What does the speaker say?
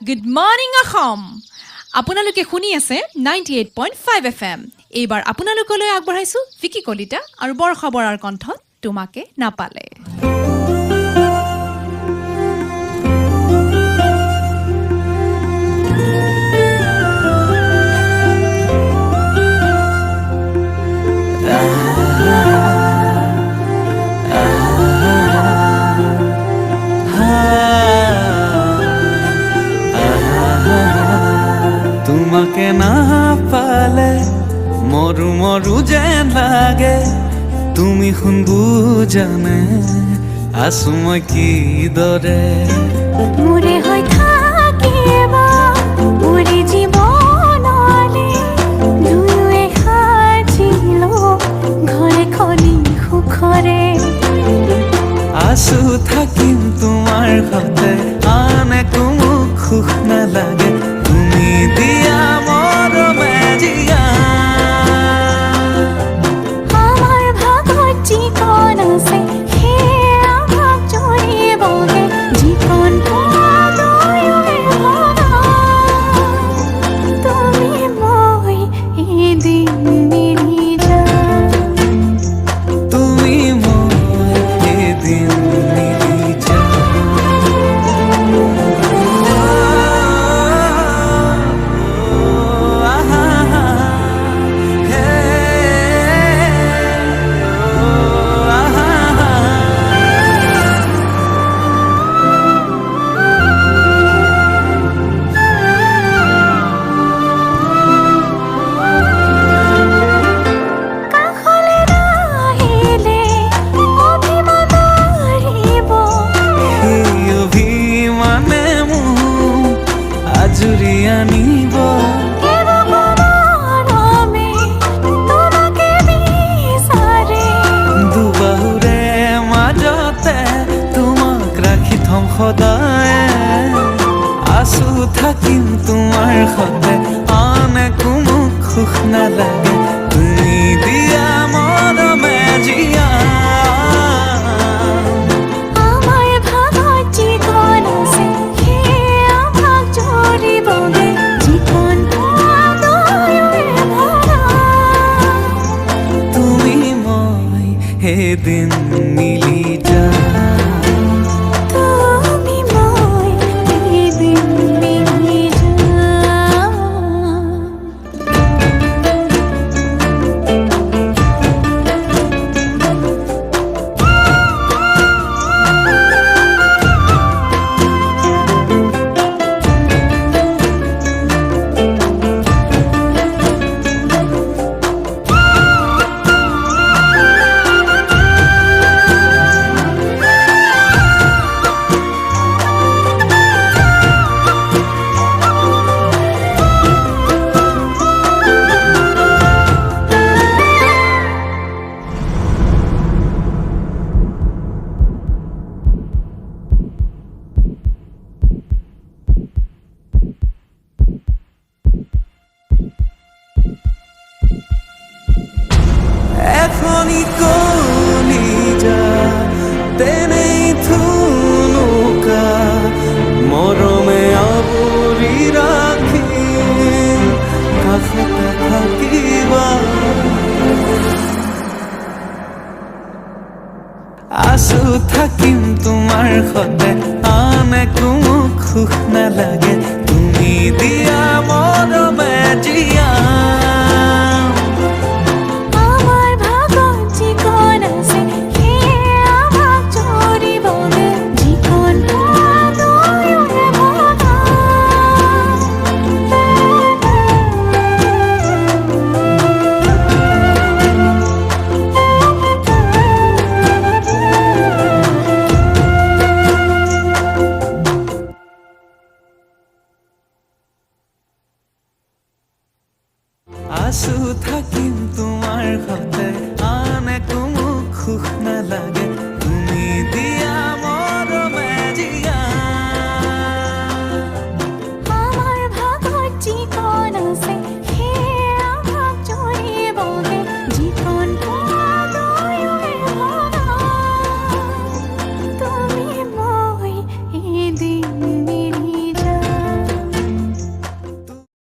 good morning অসম আপোনালোকে শুনি আছে 98.5 FM এইবাৰ আপোনালোকলৈ আগবঢ়াইছো ভিকি কলিতা আৰু বৰষা বৰাৰ কণ্ঠত তোমাকে নাপালে তোমাকে না পালে মরু মরু যেন লাগে তুমি শুন বুজানে আছো মই কি দৰে মোৰে হৈ থাকিবা মোৰে জীৱনলে দুয়ে সাজিলো ঘৰে খনি সুখৰে আছো থাকিম তোমাৰ সতে আন একো মোক সুখ নালাগে তুমি দিয়া মৰমে জিয়া আমাৰ ভাগত যিকণ আছে সেয়া ভাগ জৰিবগে যিকণ তোমালৈ ভৰা তুমি মই এদিন মিলি যাম তুমি মই এদিন মিলি কাষলৈ নাহিলে অভিমান বাঢ়িব সেই অভিমানে মোক আজৰি আনিব মৰমে তোমাকে বিচাৰে দুবাহুৰে মাজতে তোমাক ৰাখি থম সদায় আছো থাকিম তোমাৰ সতে আন একো মোক সুখ নালাগে তুমি দিয়া মৰমে জিয়া আমাৰ ভাগত যিকণ আছে সেয়া ভাগ জৰিবগে যিকণ তোমালৈ ভৰা তুমি মই এদিন মিলি যাম তুমি মই এদিন মিলি যাম এখনি কলিজা তেনেই থুনুকা মৰমে আৱৰি ৰাখি কাষতে থাকিবা আছো থাকিম তোমাৰ সতে আন একো মোক সুখ নালাগে তুমি দিয়া মৰমে জিয়া